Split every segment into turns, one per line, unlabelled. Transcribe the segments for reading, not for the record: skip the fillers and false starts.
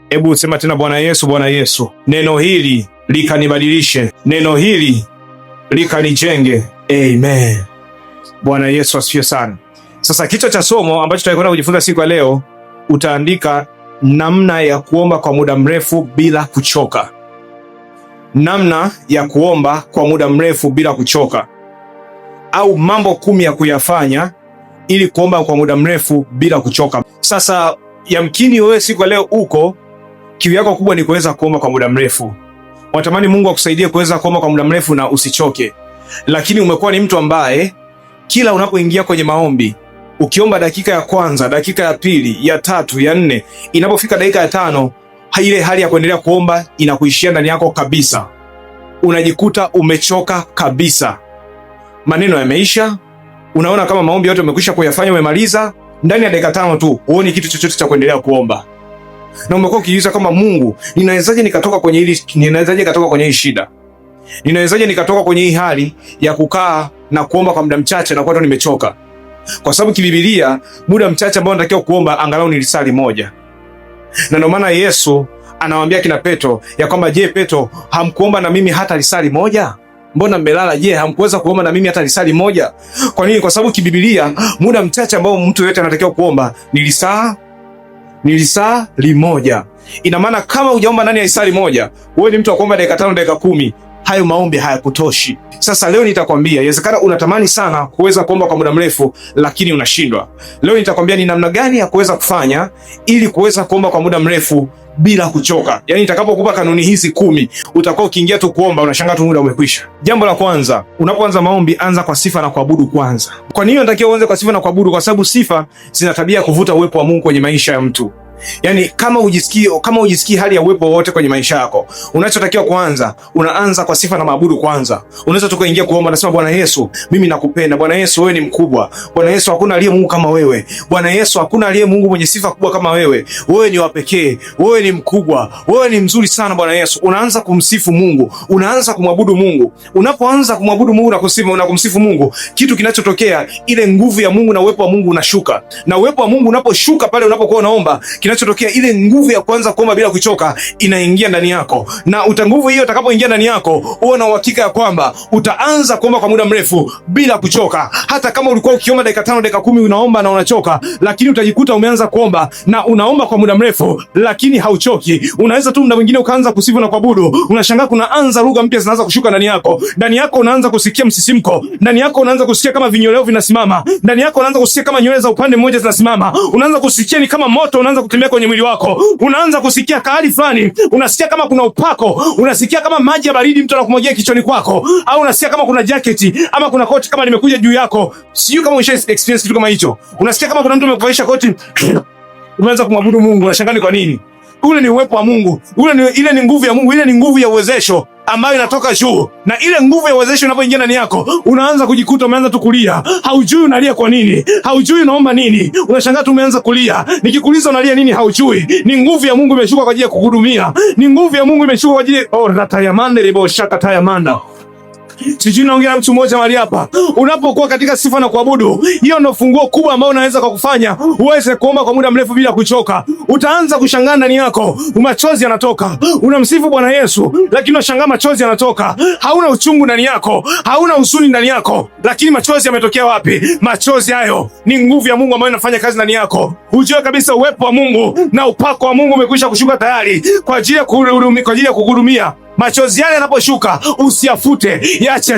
Hebu sema tena, Bwana Yesu, Bwana Yesu, neno hili likanibadilishe, neno hili likanijenge. Amen. Bwana Yesu asifiwe sana. Sasa kichwa cha somo ambacho tutakwenda kujifunza siku ya leo, utaandika namna ya kuomba kwa muda mrefu bila kuchoka. Namna ya kuomba kwa muda mrefu bila kuchoka, au mambo 10 ya kuyafanya ili kuomba kwa muda mrefu bila kuchoka. Sasa yamkini wewe siku ya leo kiu yako kubwa ni kuweza kuomba kwa muda mrefu. Unatamani Mungu akusaidie kuweza kuomba kwa muda mrefu na usichoke. Lakini umekuwa ni mtu ambaye kila unapoingia kwenye maombi, ukiomba dakika ya kwanza, dakika ya pili, ya tatu, ya 4, inapofika dakika ya 5, ile hali ya kuendelea kuomba inakuishia ndani yako kabisa. Unajikuta umechoka kabisa. Maneno yameisha, unaona kama maombi yote umekwisha kuyafanya, umemaliza, ndani ya dakika 5 tu huoni kitu chochote cha kuendelea kuomba. Na umekuwa ukijiuliza kama Mungu, ninawezaje nikatoka kwenye hii shida? Ninawezaje nikatoka kwenye hii hali ya kukaa na kuomba kwa muda mchache na kwa nimechoka? Kwa sababu kibibilia muda mchache ambao natakiwa kuomba angalau ni risali moja. Na ndio maana Yesu anawaambia kina Petro ya kwamba, je, Petro, hamkuomba na mimi hata risali moja? Mbona mmelala? Je, hamkuweza kuomba na mimi hata risali moja? Kwa nini? Kwa sababu kibibilia muda mchache ambao mtu yote anatakiwa kuomba ni risali moja. Ina maana kama hujaomba ndani ya risali moja, wewe ni mtu wa kuomba dakika 5, dakika 10, hayo maombi hayakutoshi. Sasa leo nitakwambia, inawezekana unatamani sana kuweza kuomba kwa muda mrefu lakini unashindwa. Leo nitakwambia ni namna gani ya kuweza kufanya ili kuweza kuomba kwa muda mrefu bila kuchoka. Yaani nitakapokupa kanuni hizi 10, utakuwa ukiingia tu kuomba unashangaa tu muda umekwisha. Jambo la kwanza, unapoanza maombi anza kwa sifa na kuabudu kwanza. Kwa nini unatakiwa uanze kwa sifa na kuabudu? Kwa sababu sifa zina tabia kuvuta uwepo wa Mungu kwenye maisha ya mtu. Yaani kama ujisikii hali ya uwepo wote kwenye maisha yako, unachotakiwa kwanza, unaanza kwa sifa na maabudu kwanza. Unaweza tukaingia kuomba, nasema, Bwana Yesu, mimi nakupenda. Bwana Yesu, wewe ni mkubwa. Bwana Yesu, hakuna aliye Mungu kama wewe. Bwana Yesu, hakuna aliye Mungu mwenye sifa kubwa kama wewe. Wewe ni wa pekee, wewe ni mkubwa, wewe ni mzuri sana Bwana Yesu. Unaanza kumsifu Mungu, unaanza kumwabudu Mungu. Unapoanza kumwabudu Mungu na kumsifu Mungu, kitu kinachotokea, ile nguvu ya Mungu na uwepo wa Mungu unashuka. Na uwepo wa Mungu unaposhuka pale unapokuwa unaomba, kinachotokea, ile nguvu ya kwanza kuomba bila kuchoka inaingia ndani yako. Na nguvu hiyo itakapoingia ndani yako, uwe na uhakika ya kwamba utaanza kuomba kwa muda mrefu bila kuchoka. Hata kama ulikuwa ukiomba dakika 5, dakika 10 unaomba na unachoka, lakini utajikuta umeanza kuomba na unaomba kwa muda mrefu lakini hauchoki. Unaweza tu muda mwingine ukaanza kusifu na kuabudu, unashangaa kunaanza lugha mpya zinaanza kushuka ndani yako. Ndani yako unaanza kusikia msisimko, ndani yako unaanza kusikia kama vinyoleo vinasimama, ndani yako unaanza kusikia kama nywele za upande mmoja zinasimama, unaanza kusikia ni kama moto unaanza kutembea kwenye mwili wako, unaanza kusikia kahali fulani, unasikia kama kuna upako, unasikia kama maji ya baridi mtu anakumwagia kichwani kwako, au unasikia kama kuna jaketi ama kuna koti kama limekuja juu yako. Sijui kama umesha experience kitu kama hicho. Unasikia kama kuna mtu amekuvaisha koti, umeanza kumwabudu Mungu, unashangaa ni kwa nini? Ule ni uwepo wa Mungu, ile ni nguvu ya Mungu, ile ni nguvu ya uwezesho ambayo inatoka juu. Na ile nguvu ya uwezesho inapoingia ndani yako, unaanza kujikuta umeanza tu kulia. Haujui unalia kwa nini, haujui unaomba nini, unashangaa tu umeanza kulia. Nikikuuliza unalia nini, haujui. Ni nguvu ya Mungu imeshuka kwa ajili ya kukuhudumia. Ni nguvu ya Mungu imeshuka kwa ajili ratayamande lebo shaka tayamanda. Sijui naongea na mtu mmoja mahali hapa. Unapokuwa katika sifa na kuabudu, hiyo ndio funguo kubwa ambayo unaweza kukufanya uweze kuomba kwa muda mrefu bila kuchoka. Utaanza kushangaa ndani yako, machozi yanatoka. Unamsifu Bwana Yesu, lakini unashangaa machozi yanatoka. Hauna uchungu ndani yako, hauna huzuni ndani yako, lakini machozi yametokea wapi? Machozi hayo ni nguvu ya Mungu ambayo inafanya kazi ndani yako. Ujue kabisa uwepo wa Mungu na upako wa Mungu umekwisha kushuka tayari kwa ajili ya kukuhudumia. Machozi yale yanaposhuka, usiyafute, yaache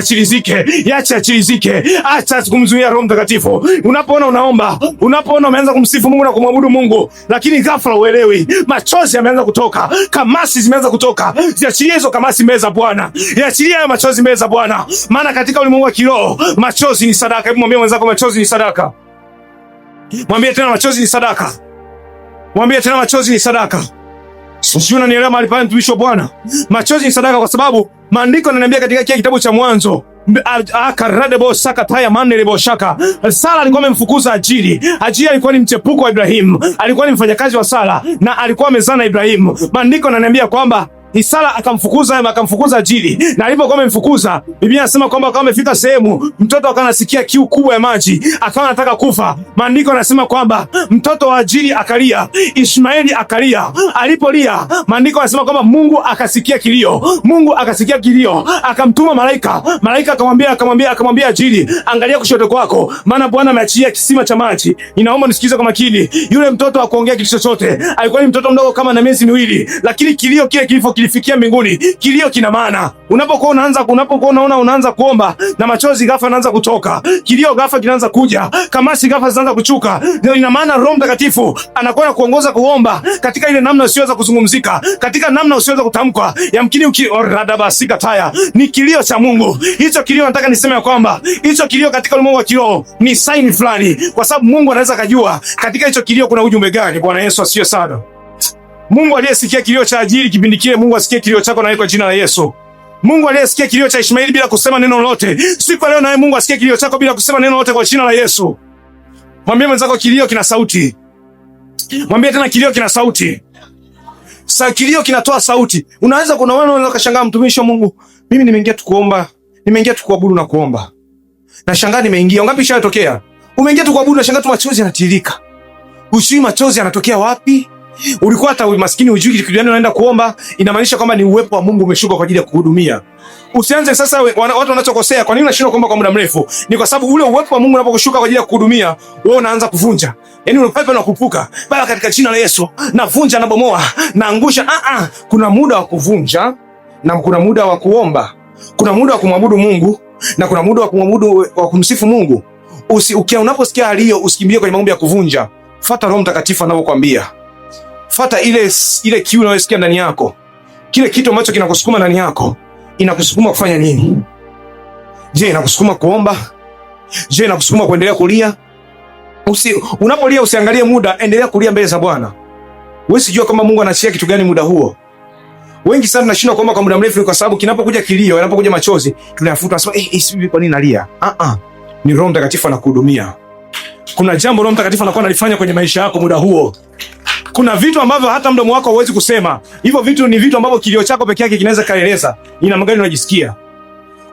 achilizike. Acha kumzuia Roho Mtakatifu. Unapoona unaomba, unapoona umeanza kumsifu Mungu na kumwabudu Mungu, lakini ghafla uelewi, machozi yameanza kutoka, kamasi zimeanza kutoka, ziachilie hizo kamasi mbele za Bwana. Ziachilie hayo machozi mbele za Bwana. Maana katika ulimwengu wa kiroho, machozi ni sadaka. Hebu mwambie mwenzako, machozi ni sadaka. Mwambie tena, machozi ni sadaka. Mwambie tena, machozi ni sadaka. Sio, unanielewa mahali pale, mtumishi wa Bwana? Machozi ni sadaka kwa sababu maandiko yananiambia katika kile kitabu cha Mwanzo, Sara alikuwa amemfukuza Hajiri. Hajiri alikuwa ni mchepuko wa Ibrahimu, alikuwa ni mfanyakazi wa Sara na alikuwa amezaa na Ibrahimu. Maandiko yananiambia kwamba Sara akamfukuza Hajiri, na alipokuwa amemfukuza, Biblia inasema kwamba kama amefika sehemu mtoto akawa anasikia kiu kubwa ya maji, akawa anataka kufa. Maandiko yanasema kwamba mtoto wa Hajiri akalia, Ishmaeli akalia. Alipolia, maandiko yanasema kwamba Mungu akasikia kilio, akamtuma malaika akamwambia Hajiri, angalia kushoto kwako, maana Bwana ameachia kisima cha maji. Ninaomba nisikize kwa makini. Yule mtoto hakuongea kitu chochote, alikuwa ni mtoto mdogo kama na miezi miwili, lakini kilio kile kilifikia mbinguni. Kilio kina maana. Unapokuwa unaanza kuomba na machozi ghafla yanaanza kutoka, kilio ghafla kinaanza kuja, kamasi ghafla zinaanza kuchuka, ndio ina maana Roho Mtakatifu anakuwa kuongoza kuomba katika ile namna usiyoweza kuzungumzika, katika namna usiyoweza kutamka. Yamkini ukiradabasika taya ni kilio cha Mungu. Hicho kilio nataka niseme kwamba hicho kilio katika ulimwengu wa kiroho ni sign fulani, kwa sababu Mungu anaweza kujua katika hicho kilio kuna ujumbe gani. Bwana Yesu asifiwe sana. Mungu aliyesikia kilio cha Hajiri kipindi kile, Mungu asikie kilio chako na kwa jina la Yesu. Mungu aliyesikia kilio cha Ishmaeli bila kusema neno lolote, siku leo naye Mungu asikie kilio chako bila kusema neno lolote kwa jina la Yesu. Mwambie mwenzako kilio kina sauti. Mwambie tena kilio kina sauti. Kilio kinatoa sauti. Unaweza kushangaa, mtumishi wa Mungu, mimi nimeingia tu kuomba, nimeingia tu kuabudu na kuomba. Na shangaa nimeingia. Ngapi ishatokea? Umeingia tu kuabudu na shangaa tu machozi yanatiririka. Usijui machozi yanatokea wapi? Ulikuwa hata maskini hujui kitu gani unaenda kuomba, inamaanisha kwamba ni uwepo wa Mungu umeshuka kwa ajili ya kuhudumia. Usianze sasa, watu wanachokosea, kwa nini unashindwa kuomba kwa muda mrefu? Ni kwa sababu ule uwepo wa Mungu unapokushuka kwa ajili ya kuhudumia, wewe unaanza kuvunja. Yaani unapepa na kupuka. Baba, katika jina la Yesu, navunja na bomoa, naangusha. Kuna muda wa kuvunja na kuna muda wa kuomba. Kuna muda wa kumwabudu Mungu na kuna muda wa kumsifu Mungu. Unaposikia hali hiyo, usikimbilie kwenye maombi ya kuvunja. Fuata Roho Mtakatifu anapokuambia. Fuata ile kiu unayosikia ndani yako. Kile kitu ambacho kinakusukuma ndani yako, inakusukuma kufanya nini? Je, inakusukuma kuomba? Je, inakusukuma kuendelea kulia? Unapolia usiangalie muda, endelea kulia mbele za Bwana. Wewe sijua kama Mungu anachia kitu gani muda huo. Wengi sana tunashindwa kuomba kwa muda mrefu kwa sababu kinapokuja kilio, yanapokuja machozi, tunayafuta, tunasema kwa nini nalia? Ni Roho Mtakatifu anakuhudumia. Kuna jambo Roho Mtakatifu anakuwa analifanya kwenye maisha yako muda huo. Kuna vitu ambavyo hata mdomo wako hauwezi kusema. Hivyo vitu ni vitu ambavyo kilio chako peke yake kinaweza kaeleza ni namna gani unajisikia.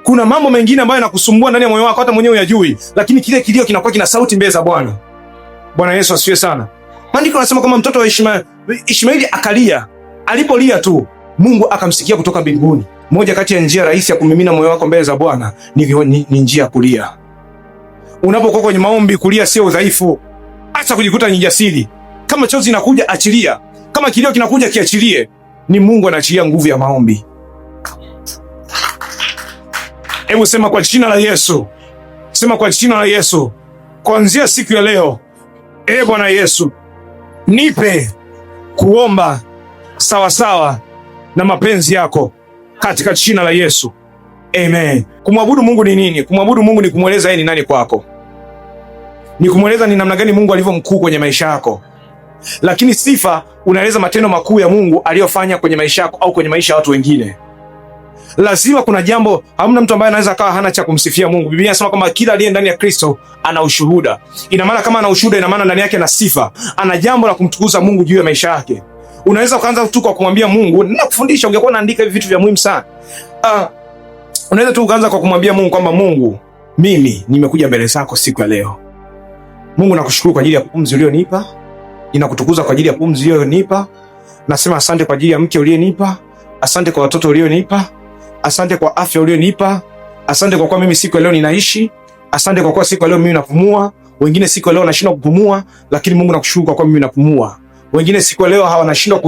Kuna mambo mengine ambayo yanakusumbua ndani ya moyo wako hata mwenyewe hujui, lakini kile kilio kinakuwa kina sauti mbele za Bwana. Bwana Yesu asifiwe sana. Maandiko yanasema kama mtoto wa Ishmaeli akalia. Alipolia tu, Mungu akamsikia kutoka mbinguni. Moja kati ya njia rahisi ya kumimina moyo wako mbele za Bwana ni njia ya kulia. Unapokuwa kwenye maombi, kulia sio udhaifu. Acha kujikuta ni jasiri. Kama chozi inakuja, achilia. Kama kilio kinakuja, kiachilie. Ni Mungu anaachilia nguvu ya maombi. Hebu sema kwa jina la Yesu. Sema kwa jina la Yesu. Kuanzia siku ya leo, Bwana Yesu, nipe kuomba sawasawa na mapenzi yako katika jina la Yesu. Amen. Kumwabudu Mungu ni nini? Kumwabudu Mungu ni kumweleza yeye ni nani kwako. Ni kumweleza ni namna gani Mungu alivyo mkuu kwenye maisha yako. Lakini sifa unaeleza matendo makuu ya Mungu aliyofanya kwenye maisha yako au kwenye maisha ya watu wengine. Lazima kuna jambo, hamna mtu ambaye anaweza akawa hana cha kumsifia Mungu. Biblia inasema kwamba kila aliye ndani ya Kristo ana ushuhuda. Ina maana kama ana ushuhuda, ina maana ndani yake ana sifa. Ana jambo la kumtukuza Mungu juu ya maisha yake. Unaweza ukaanza tu kwa kumwambia Mungu, ninakufundisha, ungekuwa unaandika hivi vitu vya muhimu sana. Unaweza tu ukaanza kwa kumwambia Mungu kwamba Mungu, mimi nimekuja mbele zako siku ya leo. Mungu, nakushukuru kwa ajili ya pumzi ulionipa. Ninakutukuza kwa ajili ya pumzi ulionipa. Nasema asante kwa ajili ya mke ulionipa. Asante kwa watoto ulionipa. Asante kwa afya ulionipa. Asante kwa kuwa mimi siku ya leo ninaishi. Asante kwa kuwa siku ya leo mimi napumua. Wengine siku ya leo wanashindwa kupumua, lakini Mungu nakushukuru kwa kuwa mimi napumua. Wengine siku ya leo hawanashindwa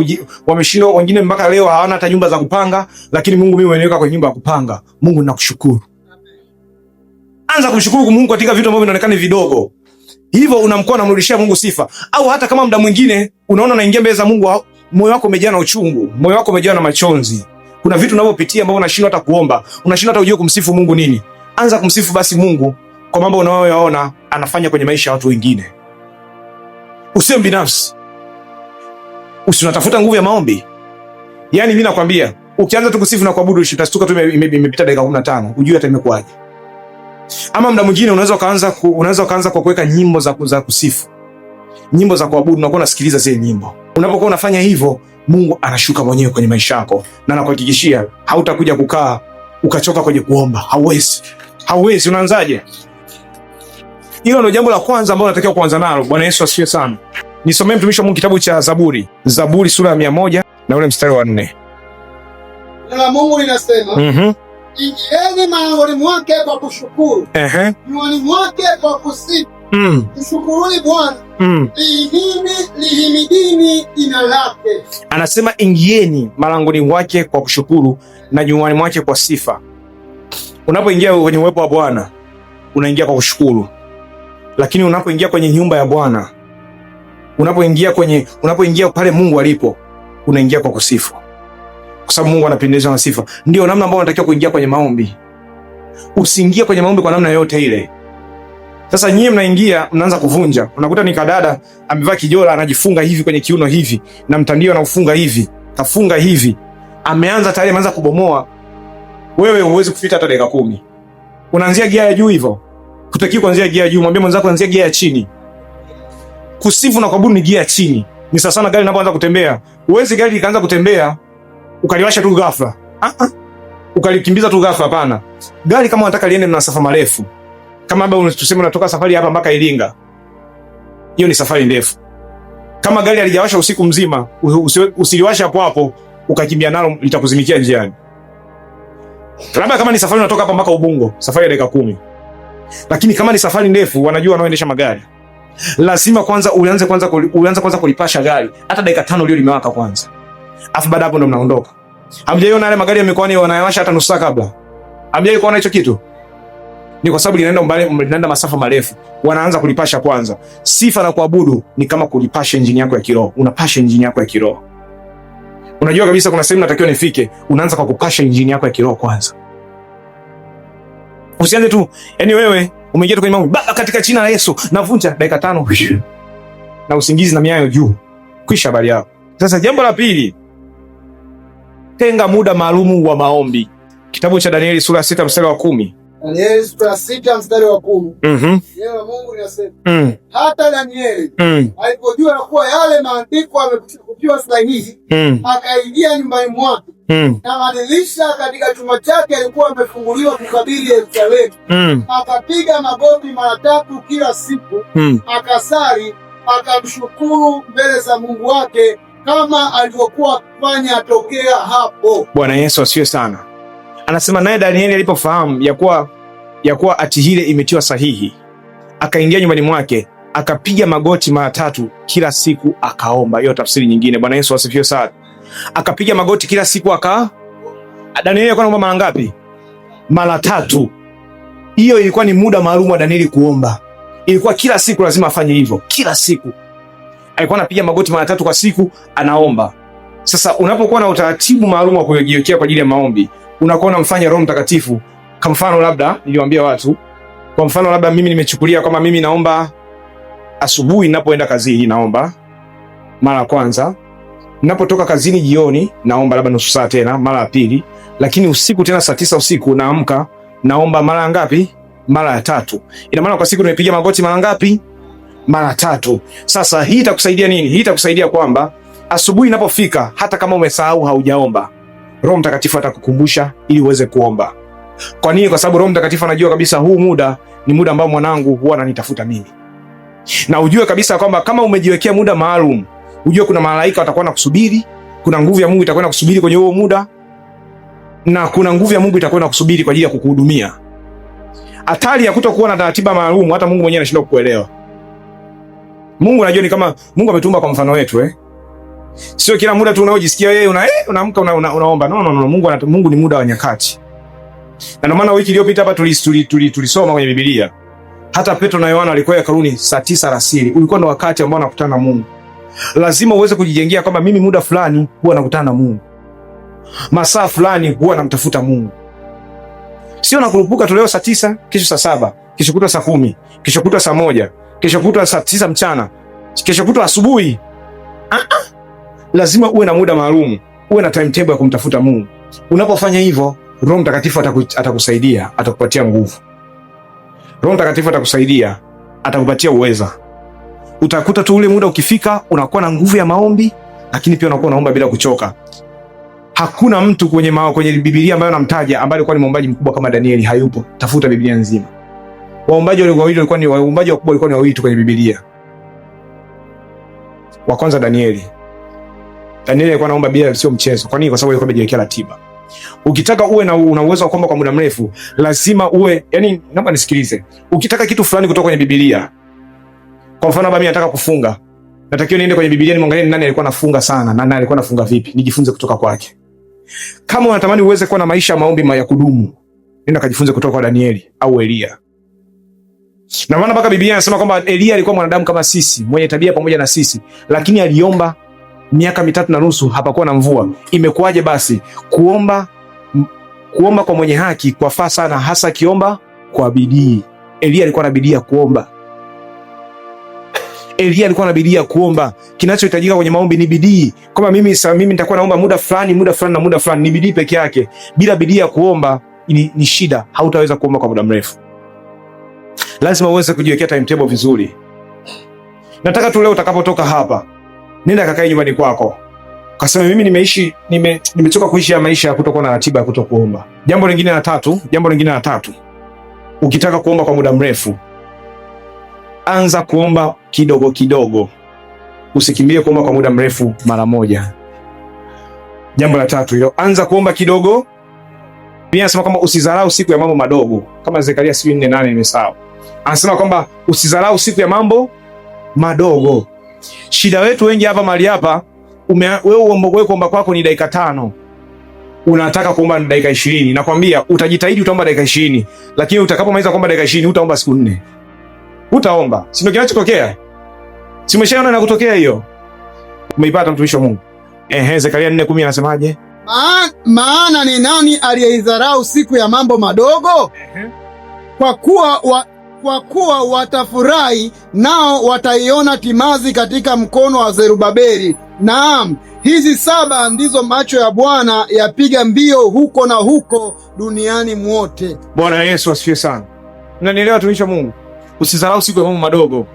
wameshindwa, wengine mpaka leo hawana hata nyumba za kupanga, lakini Mungu mimi umeniweka kwenye nyumba ya kupanga. Mungu nakushukuru. Anza kumshukuru Mungu katika vitu ambavyo vinaonekana vidogo. Hivyo unamkuwa unamrudishia Mungu sifa. Au hata kama muda mwingine unaona unaingia mbele za Mungu, moyo wako umejaa na uchungu, moyo wako umejaa na machozi. Kuna vitu unavyopitia ambavyo unashindwa hata kuomba, unashindwa hata ujue kumsifu Mungu nini. Anza kumsifu basi Mungu kwa mambo unayoyaona anafanya kwenye maisha ya watu wengine. Usiwe binafsi. Usinatafuta nguvu ya maombi. Yaani mimi nakwambia, ukianza tu kusifu na kuabudu utashtuka tu imepita dakika 15, ujue hata imekuaje. Ama muda mwingine unaweza kaanza kwa kuweka nyimbo za kusifu. Nyimbo za kuabudu, unakuwa unasikiliza zile nyimbo. Unapokuwa unafanya hivyo, Mungu anashuka mwenyewe kwenye maisha yako, na nakuhakikishia hautakuja kukaa ukachoka kwenye kuomba. Hauwezi. Unaanzaje? Hilo ndio jambo la kwanza ambalo unatakiwa kuanza nalo. Bwana Yesu asifiwe sana. Nisomee mtumishi wa Mungu kitabu cha Zaburi sura ya 100 na ule mstari wa 4.
Neno la Mungu linasema, ingieni malangoni mwake kwa kushukuru, nyuani mwake kwa kusifu. Mshukuruni Bwana, lihimidini jina lake.
Anasema ingieni malangoni mwake kwa kushukuru na nyuani mwake kwa sifa. Unapoingia kwenye uwepo wa Bwana unaingia kwa kushukuru, lakini unapoingia kwenye nyumba ya Bwana, unapoingia pale Mungu alipo, unaingia kwa kusifu, kwa sababu Mungu anapendezwa na sifa. Ndio namna ambayo unatakiwa kuingia kwenye maombi. Usiingie kwenye maombi kwa namna yote ile. Sasa nyie mnaingia mnaanza kuvunja. Unakuta ni kadada amevaa kijola anajifunga hivi kwenye kiuno hivi na mtandio anaufunga hivi, kafunga hivi. Ameanza kubomoa. Wewe huwezi kufika hata dakika 10. Unaanzia gia ya juu hivyo. Kutaki kuanzia gia ya juu, mwambie mwenzako anzia gia ya chini. Kusifu na kuabudu ni gia ya chini. Ni sasa sana gari linapoanza kutembea. Huwezi gari likaanza kutembea ukaliwasha tu ghafla. Ukalikimbiza tu ghafla, hapana. Gari kama unataka liende na masafa marefu, kama labda tuseme unatoka safari hapa mpaka Iringa, hiyo ni safari ndefu. Kama gari halijawasha usiku mzima, usiliwasha hapo hapo ukakimbia nalo, litakuzimikia njiani. Labda kama ni safari unatoka hapa mpaka Ubungo, safari ya dakika 10. Lakini kama ni safari ndefu, wanajua wanaoendesha magari, lazima kwanza uanze kwanza kulipasha gari hata dakika 5 leo limewaka kwanza. Afu baada hapo ndo mnaondoka. Hamjaiona yale magari ya mikoani wanayawasha hata nusu saa kabla? Hamjai kuona hicho kitu? Ni kwa sababu linaenda masafa marefu. Wanaanza kulipasha kwanza. Sifa na kuabudu ni kama kulipasha injini yako ya kiroho. Unapasha injini yako ya kiroho. Unajua kabisa kuna sehemu natakiwa nifike, unaanza kwa kupasha injini yako ya kiroho kwanza. Usianze tu, yani wewe umeingia kwenye maombi, katika jina la Yesu navunja, dakika 5 na usingizi na miayo juu. Kwisha habari yako. Sasa jambo la pili, tenga muda maalumu wa maombi. Kitabu cha Danieli sura 6 mstari wa 10.
Danieli sura 6 mstari wa 10. Neno la Mungu linasema, hata Danieli alipojua kuwa yale maandiko yamekuwa sahihi, akaingia nyumbani mwake, na madirisha katika chumba chake yalikuwa yamefunguliwa kukabili Yerusalemu. Akapiga magoti mara 3 kila siku, akasali, akamshukuru mbele za Mungu wake kama alivyokuwa akifanya tokea hapo.
Bwana Yesu asifiwe sana. Anasema naye Danieli alipofahamu ya kuwa ati hile imetiwa sahihi, akaingia nyumbani mwake, akapiga magoti mara 3 kila siku akaomba. Hiyo tafsiri nyingine. Bwana Yesu asifiwe sana. Akapiga magoti kila siku Danieli alikuwa anaomba mara ngapi? Mara 3. Hiyo ilikuwa ni muda maalum wa Danieli kuomba. Ilikuwa kila siku lazima afanye hivyo. Kila siku alikuwa anapiga magoti mara 3 kwa siku anaomba. Sasa unapokuwa na utaratibu maalum wa kujiwekea kwa ajili ya maombi, unakuwa unamfanya Roho Mtakatifu. Kwa mfano labda niliwaambia watu, kwa mfano labda mimi nimechukulia kama mimi naomba asubuhi ninapoenda kazini, naomba mara kwanza. Ninapotoka kazini jioni naomba labda nusu saa tena mara ya pili, lakini usiku tena saa 9 usiku naamka naomba mara ngapi? Mara ya 3. Ina maana kwa siku nimepiga magoti mara ngapi? Mara 3. Sasa hii itakusaidia nini? Hii itakusaidia kwamba asubuhi inapofika, hata kama umesahau haujaomba, Roho Mtakatifu atakukumbusha ili uweze kuomba. Kwa nini? Kwa sababu Roho Mtakatifu anajua kabisa huu muda ni muda ambao mwanangu huwa ananitafuta mimi. Na ujue kabisa kwamba kama umejiwekea muda maalum, ujue kuna malaika watakuwa nakusubiri, kuna nguvu ya Mungu itakuwa nakusubiri kwenye huo muda, na kuna nguvu ya Mungu itakuwa nakusubiri kwa ajili ya kukuhudumia. Hatari ya kutokuwa na ratiba maalum, hata Mungu mwenyewe anashindwa kukuelewa. Mungu anajua ni kama Mungu ametumba kwa mfano wetu, Sio kila muda tu unaojisikia wewe unaamka unaomba. No. Mungu ni muda wa nyakati. Na ndio maana wiki iliyopita hapa tulisoma kwenye Biblia. Hata Petro na Yohana walikuwa hekaluni saa 9 alasiri. Ulikuwa ndo wakati ambao wanakutana na Mungu. Lazima uweze kujijengea kwamba mimi muda fulani huwa nakutana na Mungu. Masaa fulani huwa namtafuta Mungu. Sio nakurupuka tu leo saa 9, kesho saa 7, kesho kutwa saa 10, kesho kutwa saa 1, kesho kutwa saa 9 mchana, kesho kutwa asubuhi. Lazima uwe na muda maalum, uwe na timetable ya kumtafuta Mungu. Unapofanya hivyo, Roho Mtakatifu atakusaidia, atakupatia nguvu. Roho Mtakatifu atakusaidia, atakupatia uweza. Utakuta tu ule muda ukifika, unakuwa na nguvu ya maombi, lakini pia unakuwa unaomba bila kuchoka. Hakuna mtu kwenye Biblia ambaye anamtaja ambaye alikuwa ni mwombaji mkubwa kama Danieli, hayupo. Tafuta Biblia nzima. Waombaji walikuwa ni waombaji wakubwa, walikuwa ni wawili tu kwenye Biblia. Wa kwanza Danieli. Danieli alikuwa anaomba bila, sio mchezo. Kwa nini? Kwa sababu alikuwa amejiwekea ratiba. Ukitaka uwe una uwezo wa kuomba kwa muda mrefu, lazima uwe, yani naomba nisikilize. Ukitaka kitu fulani kutoka kwenye Biblia, kwa mfano mimi nataka kufunga, natakiwa niende kwenye Biblia nimwangalie nani alikuwa anafunga sana na nani alikuwa anafunga vipi, nijifunze kutoka kwake. Kama unatamani uweze kuwa na maisha ya maombi ya kudumu, nenda kajifunze kutoka kwa Danieli au Elia. Na maana mpaka Biblia inasema kwamba Elia alikuwa mwanadamu kama sisi, mwenye tabia pamoja na sisi, lakini aliomba miaka 3.5 hapakuwa na mvua. Imekuwaje basi? Kuomba kwa mwenye haki kwa faa sana, hasa akiomba kwa bidii. Elia alikuwa na bidii ya kuomba. Elia alikuwa na bidii ya kuomba. Kinachohitajika kwenye maombi ni bidii. Kama mimi nitakuwa naomba muda fulani na muda fulani, ni bidii peke yake. Bila bidii ya kuomba ni shida, hautaweza kuomba kwa muda mrefu. Lazima uweze kujiwekea timetable vizuri. Nataka tu leo utakapotoka hapa, nenda kakae nyumbani kwako. Kasema mimi nimechoka kuishi ya maisha ya kutokuwa na ratiba ya kutokuomba. Jambo lingine la tatu. Ukitaka kuomba kwa muda mrefu, anza kuomba kidogo kidogo. Usikimbie kuomba kwa muda mrefu mara moja. Jambo la tatu hilo, anza kuomba kidogo. Biblia inasema kwamba usidharau siku ya mambo madogo. Kama Zekaria 4:8 nimesahau. Anasema kwamba usidharau siku ya mambo madogo. Shida wetu wengi hapa mahali hapa, wewe kuomba kwako ni dakika 5. Unataka kuomba ni dakika 20. Nakwambia utajitahidi utaomba dakika 20, lakini utakapomaliza kuomba dakika 20 utaomba siku 4. Utaomba. Si ndio kinachotokea? Si umeshaona na kutokea hiyo? Umeipata mtumishi wa Mungu? Zekaria 4:10 anasemaje?
Maana ni nani aliyeidharau siku ya mambo madogo? Kwa kuwa watafurahi nao wataiona timazi katika mkono wa Zerubabeli. Naam, hizi 7 ndizo macho ya Bwana yapiga mbio huko na huko duniani mwote.
Bwana Yesu asifiwe sana. Unanielewa tumisha Mungu? Usidharau siku ya mambo madogo.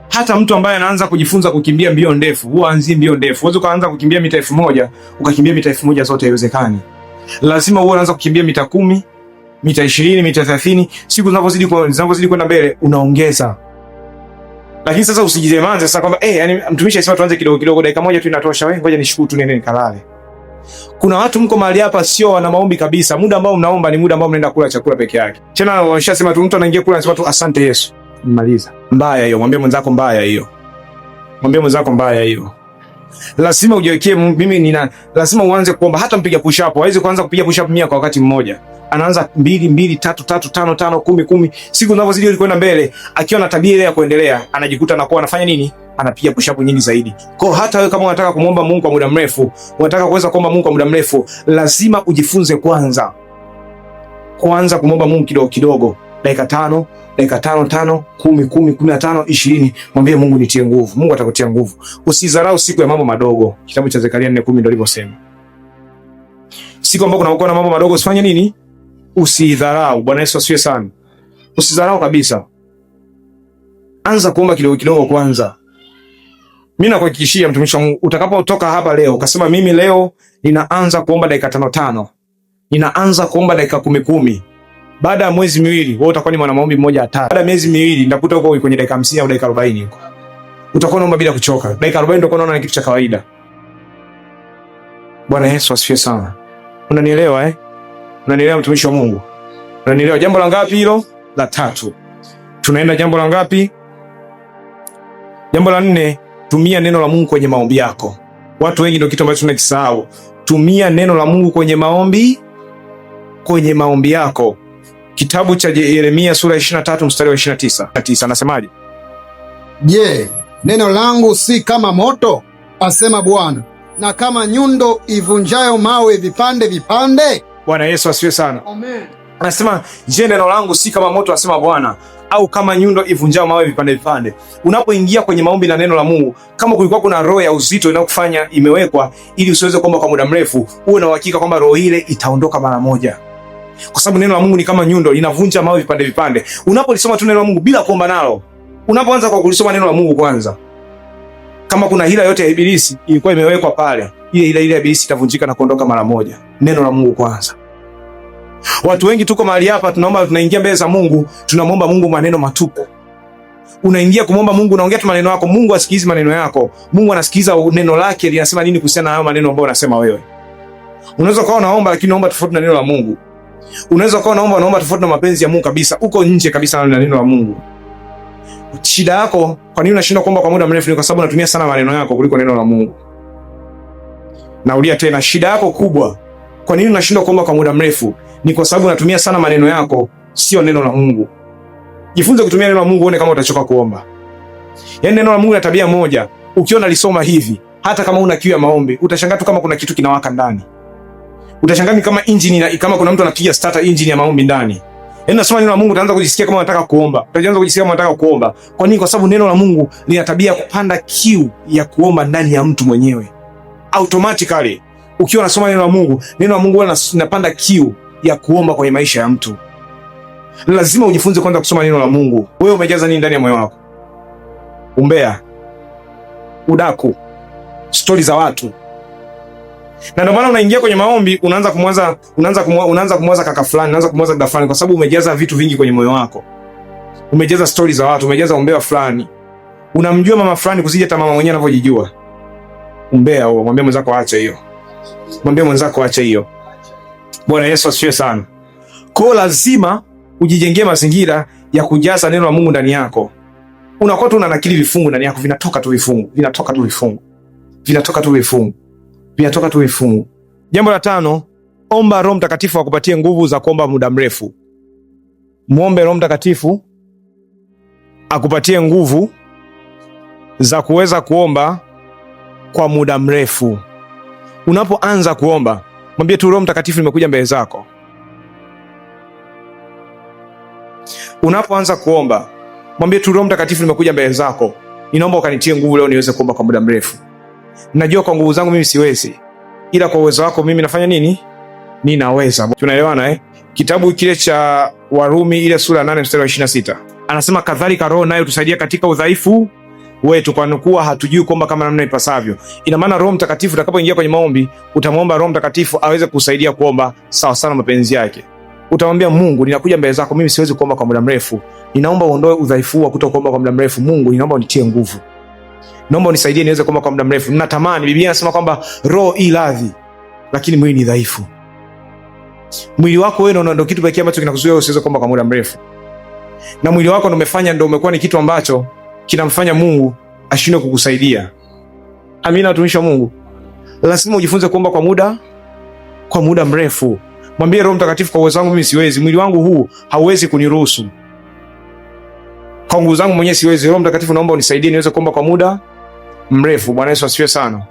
Hata mtu ambaye anaanza kujifunza kukimbia mbio ndefu, huwa anzi mbio ndefu. Uweze kuanza kukimbia mita 1000, ukakimbia mita 1000 zote, haiwezekani. Lazima uwe unaanza kukimbia mita 10, mita 20, mita 30. Siku zinazozidi kwenda mbele unaongeza. Lakini sasa usijizemanze sasa kwamba yani mtumishi asema tuanze kidogo kidogo, dakika 1 tu inatosha. Wewe ngoja nishukuru tu nene nikalale. Kuna watu mko mahali hapa sio wana maombi kabisa. Muda ambao mnaomba ni muda ambao mnaenda kula chakula peke yake. Tena washasema tu mtu anaingia kula anasema tu asante Yesu. Mmaliza. Mbaya hiyo. Mwambie mwenzako mbaya hiyo. Mwambie mwenzako mbaya hiyo. Lazima ujiwekee lazima uanze kuomba. Hata mpiga push up hawezi kuanza kupiga push up 100 kwa wakati mmoja. Anaanza 2, 3, 5, 5, 10. Siku zinazozidi kwenda mbele, akiwa na tabia ile ya kuendelea, anajikuta anakuwa anafanya nini? Anapiga push up nyingi zaidi. Kwa hata wewe kama unataka kumuomba Mungu kwa muda mrefu, unataka kuweza kuomba Mungu kwa muda mrefu, lazima ujifunze kwanza kumuomba Mungu kidogo kidogo. Dakika 5, 10, 15, 20. Mwambie Mungu nitie nguvu. Mungu atakutia nguvu. Usidharau siku ya mambo madogo. Kitabu cha Zekaria 4:10 ndio alivyosema. Siku ambayo kunakuwa na mambo madogo usifanye nini? Usidharau. Bwana Yesu asifiwe sana. Usidharau kabisa. Anza kuomba kidogo kidogo kwanza. Mimi nakuhakikishia mtumishi wa Mungu, utakapotoka hapa leo ukasema mimi leo ninaanza kuomba dakika 5. Ninaanza kuomba dakika 10. Baada ya mwezi miwili wewe utakuwa ni mwana maombi mmoja hatari. Baada ya miezi miwili ndakuta huko kwenye dakika 50 au dakika 40 huko. Utakuwa unaomba bila kuchoka. Dakika 40 utakuwa unaona ni kitu cha kawaida. Bwana Yesu asifiwe sana. Unanielewa Unanielewa mtumishi wa Mungu? Unanielewa? Jambo la ngapi hilo? La 3. Tunaenda jambo la ngapi? Jambo la 4, tumia neno la Mungu kwenye maombi yako. Watu wengi ndio kitu ambacho tunakisahau. Tumia neno la Mungu kwenye maombi yako. Kitabu cha Yeremia sura 23 mstari wa 29 anasemaje?
Je, neno langu si kama moto, asema Bwana, na kama nyundo ivunjayo mawe vipande vipande?
Bwana Yesu asifiwe sana.
Amen.
Anasema, je, neno langu si kama moto, asema Bwana, au kama nyundo ivunjayo mawe vipande vipande? Unapoingia kwenye maombi na neno la Mungu, kama kulikuwa kuna roho ya uzito inayokufanya imewekwa ili usiweze kuomba kwa muda mrefu, uwe na uhakika kwamba roho ile itaondoka mara moja. Kwa sababu neno la Mungu ni kama nyundo, linavunja mawe vipande vipande. Unapolisoma tu neno la Mungu bila kuomba nalo, unapoanza kwa kulisoma neno la Mungu kwanza, Kama kuna hila yote ya ibilisi ilikuwa imewekwa pale, ile ya ibilisi itavunjika na kuondoka mara moja. Neno la Mungu kwanza. Watu wengi tuko mahali hapa, tunaingia mbele za Mungu, tunamwomba Mungu maneno matupu. Unaingia kumwomba Mungu, unaongea tu maneno yako, Mungu asikizi maneno yako. Mungu anasikiza neno lake linasema nini kuhusiana na hayo maneno ambayo unasema wewe. Unaweza kuwa unaomba lakini unaomba tofauti na neno la Mungu. Unaweza kuwa unaomba tofauti na mapenzi ya Mungu kabisa. Uko nje kabisa na neno la Mungu. Shida yako, kwa nini unashindwa kuomba kwa muda mrefu? Ni kwa sababu unatumia sana maneno yako kuliko neno la Mungu. Naulia tena, shida yako kubwa, kwa nini unashindwa kuomba kwa muda mrefu? Ni kwa sababu unatumia sana maneno yako, sio neno la Mungu. Jifunze kutumia neno la Mungu, uone kama utachoka kuomba. Yaani neno la Mungu na tabia moja, ukiona lisoma hivi, hata kama una kiu ya maombi, utashangaa tu kama kuna kitu kinawaka ndani. Utashangaa kama engine, kama kuna mtu anapiga starter engine ya maombi ndani. Yaani nasoma neno la Mungu, utaanza kujisikia kama unataka kuomba. Utaanza kujisikia kama unataka kuomba. Kwa nini? Kwa sababu neno la Mungu lina tabia kupanda kiu ya kuomba ndani ya mtu mwenyewe. Automatically, ukiwa unasoma neno la Mungu linapanda kiu ya kuomba kwenye maisha ya mtu. Lazima ujifunze kwanza kusoma neno la Mungu. Wewe umejaza nini ndani ya moyo wako? Umbea, udaku, stori za watu. Na ndio maana unaingia kwenye maombi, unaanza kumwaza kaka fulani, unaanza kumwaza dada fulani, kwa sababu umejaza vitu vingi kwenye moyo wako. Umejaza stori za watu, umejaza umbea fulani. Unamjua mama fulani kuzidi hata mama mwenyewe anavyojijua. Umbea huo, mwambie mwenzako aache hiyo. Mwambie mwenzako aache hiyo. Bwana Yesu asifiwe sana. Kwa lazima ujijengee mazingira ya kujaza neno la Mungu ndani yako. Unakuwa tu unanakili vifungu ndani yako, vinatoka tu vifungu. Jambo la 5, omba Roho Mtakatifu akupatie nguvu za kuomba muda mrefu. Muombe Roho Mtakatifu akupatie nguvu za kuweza kuomba kwa muda mrefu. Unapoanza kuomba, mwambie tu Roho Mtakatifu, nimekuja mbele zako. Unapoanza kuomba, mwambie tu Roho Mtakatifu, nimekuja mbele zako. Ninaomba ukanitie nguvu leo niweze kuomba kwa muda mrefu. Najua kwa nguvu zangu mimi siwezi, ila kwa uwezo wako mimi nafanya nini? Ninaweza. Tunaelewana eh? Kitabu kile cha Warumi ile sura 8 mstari wa 26. Anasema kadhalika Roho naye utusaidia katika udhaifu wetu, kwa kuwa hatujui kuomba kama namna ipasavyo. Ina maana Roho Mtakatifu, utakapoingia kwenye maombi, utamwomba Roho Mtakatifu aweze kusaidia kuomba sawa sana mapenzi yake. Utamwambia Mungu, ninakuja mbele zako, mimi siwezi kuomba kwa muda mrefu. Ninaomba uondoe udhaifu wa kutokuomba kwa muda mrefu. Mungu, ninaomba unitie nguvu. Naomba unisaidie niweze kuomba kwa muda mrefu. Ninatamani, Biblia inasema kwamba roho i radhi, lakini mwili ni dhaifu. Mwili wako wewe ndio kitu pekee ambacho kinakuzuia usiweze kuomba kwa muda mrefu. Na mwili wako ndio umekuwa ni kitu ambacho kinamfanya Mungu ashindwe kukusaidia. Amina, watumishi wa Mungu. Lazima ujifunze kuomba kwa muda mrefu. Mwambie Roho Mtakatifu, kwa uwezo wangu mimi siwezi. Mwili wangu huu hauwezi kuniruhusu. Kwa nguvu zangu mwenyewe siwezi. Roho Mtakatifu, naomba unisaidie niweze kuomba kwa muda mrefu. Bwana Yesu asifiwe sana.